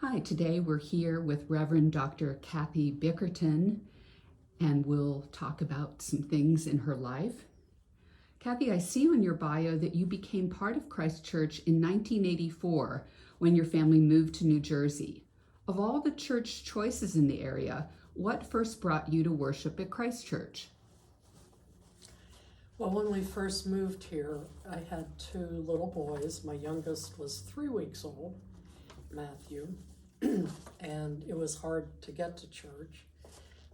Hi, today we're here with Rev Dr Cathy Bickerton, and we'll talk about some things in her life. Cathy, I see on your bio that you became part of Christ Church in 1984 when your family moved to New Jersey. Of all the church choices in the area, what first brought you to worship at Christ Church? Well, when we first moved here, I had two little boys. My youngest was 3 weeks old, Matthew, and it was hard to get to church.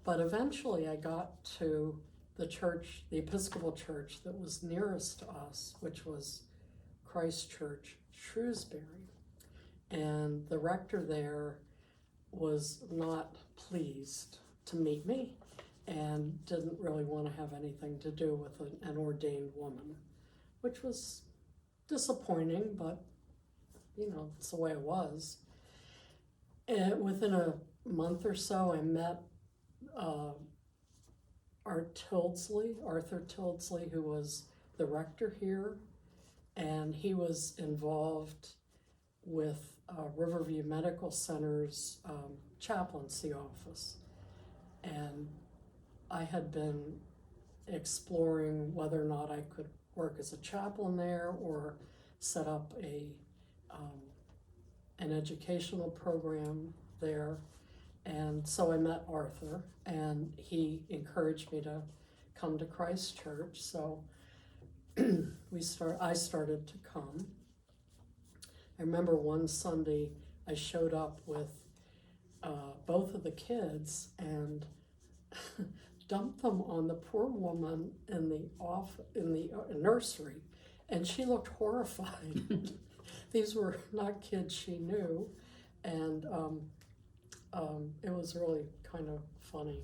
But eventually I got to the church, the Episcopal church that was nearest to us, which was Christ Church, Shrewsbury. And the rector there was not pleased to meet me and didn't really want to have anything to do with an ordained woman, which was disappointing, but it's the way it was. And within a month or so, I met Arthur Tildesley, who was the rector here, and he was involved with Riverview Medical Center's chaplaincy office. And I had been exploring whether or not I could work as a chaplain there or set up an educational program there. And so I met Arthur, and he encouraged me to come to Christ Church. So I started to come. I remember one Sunday I showed up with both of the kids and dumped them on the poor woman in the nursery, and she looked horrified. These were not kids she knew, and it was really kind of funny.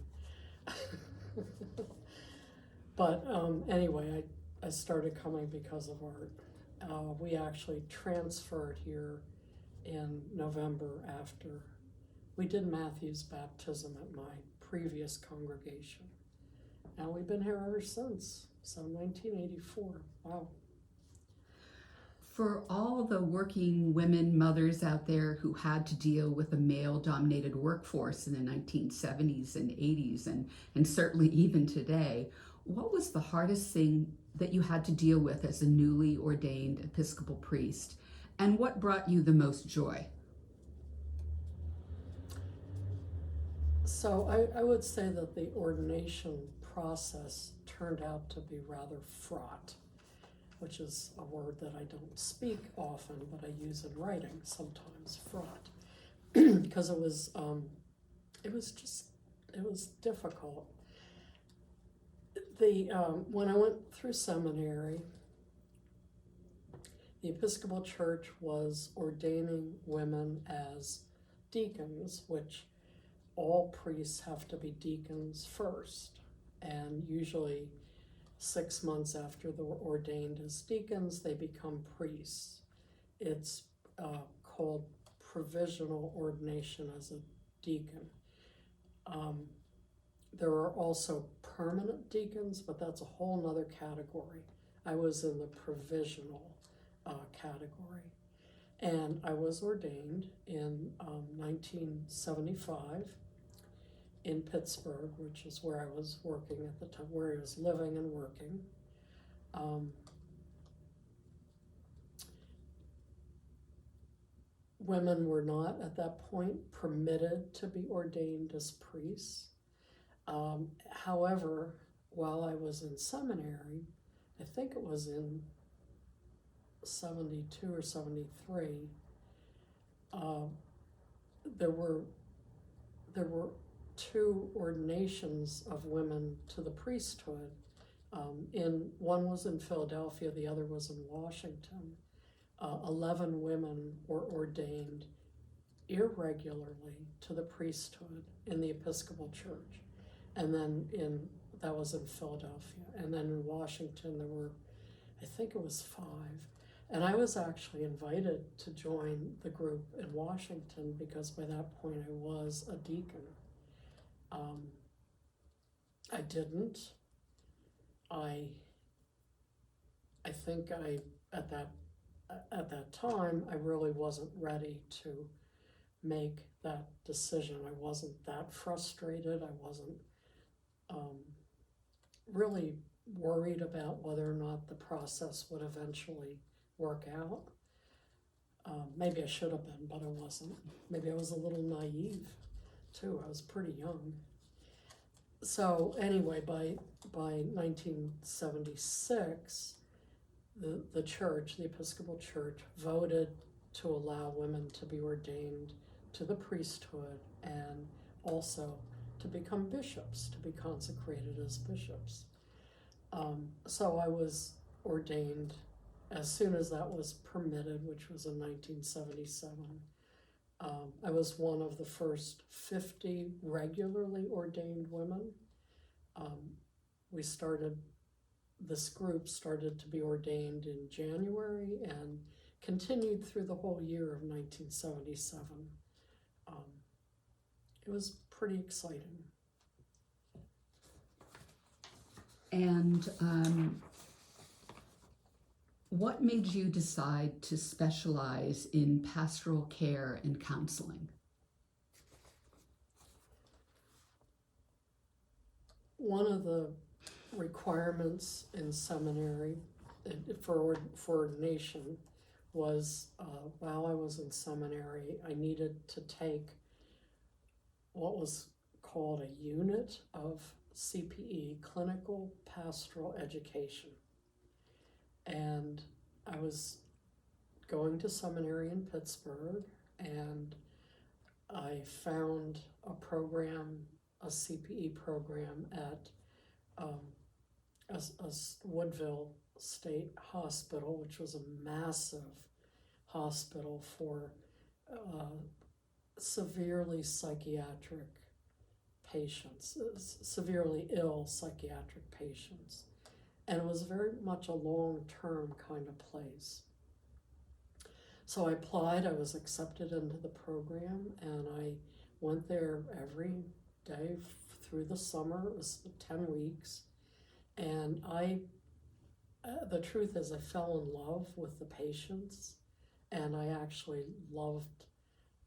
But anyway, I started coming because of Art. We actually transferred here in November after we did Matthew's baptism at my previous congregation. And we've been here ever since, so 1984, wow. For all the working women mothers out there who had to deal with a male-dominated workforce in the 1970s and 80s, and certainly even today, what was the hardest thing that you had to deal with as a newly ordained Episcopal priest, and what brought you the most joy? So I would say that the ordination process turned out to be rather fraught, which is a word that I don't speak often, but I use in writing sometimes, fraught, because it was difficult. When I went through seminary, the Episcopal Church was ordaining women as deacons, which all priests have to be deacons first, and usually 6 months after they're ordained as deacons, they become priests. It's called provisional ordination as a deacon. There are also permanent deacons, but that's a whole nother category. I was in the provisional category. And I was ordained in 1975 in Pittsburgh, which is where I was working at the time, where I was living and working. Women were not at that point permitted to be ordained as priests. However, while I was in seminary, I think it was in 72 or 73, there were 2 ordinations of women to the priesthood. One was in Philadelphia, the other was in Washington. 11 women were ordained irregularly to the priesthood in the Episcopal Church. And then that was in Philadelphia. And then in Washington, there were, I think it was 5. And I was actually invited to join the group in Washington because by that point I was a deacon. I didn't. I think at that time I really wasn't ready to make that decision. I wasn't that frustrated. I wasn't really worried about whether or not the process would eventually work out. Maybe I should have been, but I wasn't. Maybe I was a little naive too. I was pretty young. So anyway, by 1976, the church, the Episcopal Church, voted to allow women to be ordained to the priesthood and also to become bishops, to be consecrated as bishops. So I was ordained as soon as that was permitted, which was in 1977. I was one of the first 50 regularly ordained women. This group started to be ordained in January and continued through the whole year of 1977. It was pretty exciting. And what made you decide to specialize in pastoral care and counseling? One of the requirements in seminary for ordination was while I was in seminary, I needed to take what was called a unit of CPE, Clinical Pastoral Education. And I was going to seminary in Pittsburgh, and I found a program, a CPE program at a Woodville State Hospital, which was a massive hospital for severely psychiatric patients, severely ill psychiatric patients. And it was very much a long-term kind of place. So I applied, I was accepted into the program, and I went there every day through the summer. It was 10 weeks. And the truth is, I fell in love with the patients, and I actually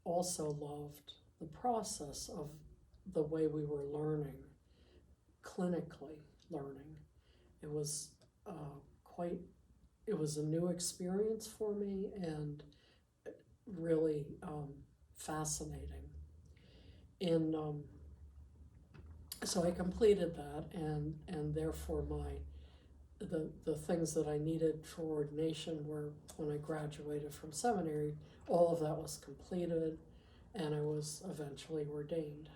also loved the process of the way we were learning, clinically learning. It was it was a new experience for me and really fascinating. So I completed that, and therefore the things that I needed for ordination were, when I graduated from seminary, all of that was completed, and I was eventually ordained.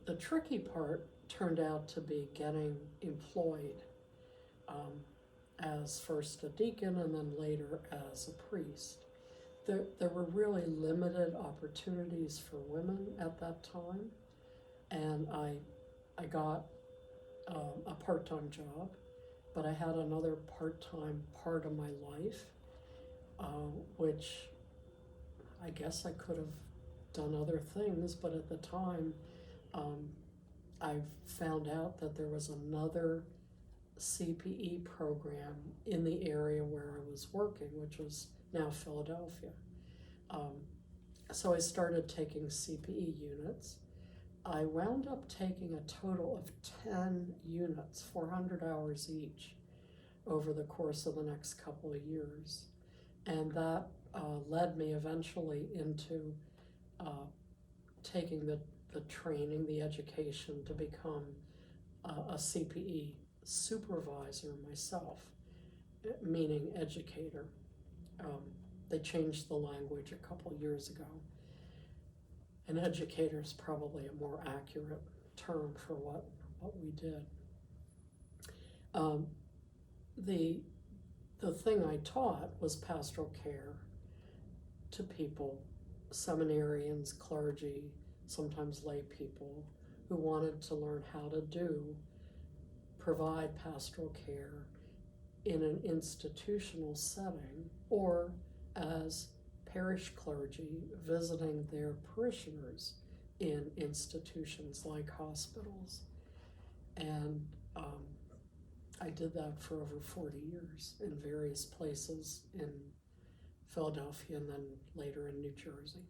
The tricky part turned out to be getting employed as first a deacon and then later as a priest. There were really limited opportunities for women at that time, and I got a part-time job, but I had another part-time part of my life, which I guess I could have done other things, but at the time I found out that there was another CPE program in the area where I was working, which was now Philadelphia. So I started taking CPE units. I wound up taking a total of 10 units, 400 hours each, over the course of the next couple of years. And that led me eventually into taking the training, the education to become a CPE supervisor myself, meaning educator. They changed the language a couple of years ago. An educator is probably a more accurate term for what we did. The thing I taught was pastoral care to people, seminarians, clergy, sometimes lay people, who wanted to learn how to provide pastoral care in an institutional setting, or as parish clergy visiting their parishioners in institutions like hospitals. And I did that for over 40 years in various places in Philadelphia and then later in New Jersey.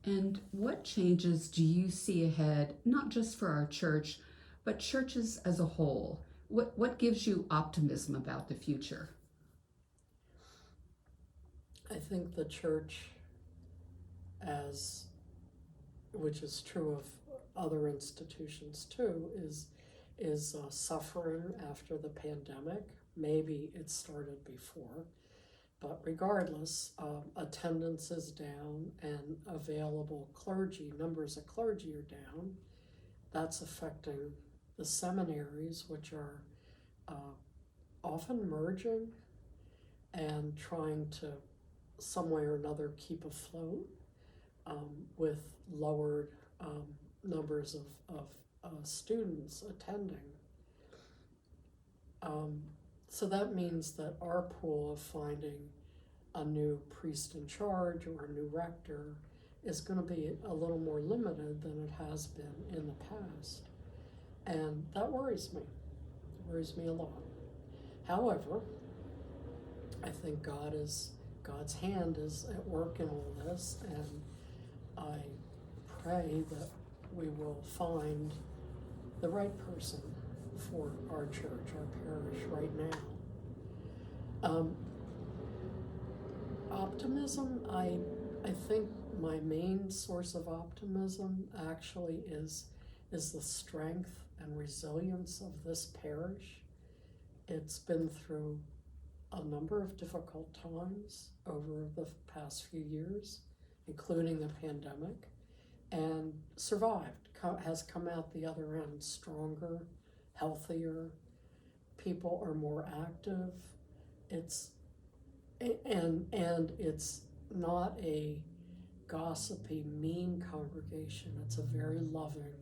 And what changes do you see ahead, not just for our church, but churches as a whole? What gives you optimism about the future? I think the church, which is true of other institutions too, is suffering after the pandemic. Maybe it started before, but regardless, attendance is down and available numbers of clergy are down. That's affecting the seminaries, which are often merging and trying to some way or another keep afloat with lowered numbers of students attending. So that means that our pool of finding a new priest in charge or a new rector is going to be a little more limited than it has been in the past. And that worries me. It worries me a lot. However, I think God's hand is at work in all this, and I pray that we will find the right person for our church, our parish right now. Optimism, I think my main source of optimism actually is the strength and resilience of this parish. It's been through a number of difficult times over the past few years, including the pandemic, and survived, has come out the other end stronger, healthier. People are more active. It's not a gossipy, mean congregation. It's a very loving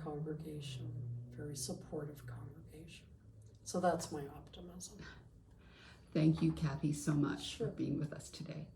congregation, very supportive congregation. So that's my optimism. Thank you, Cathy, so much Sure. for being with us today.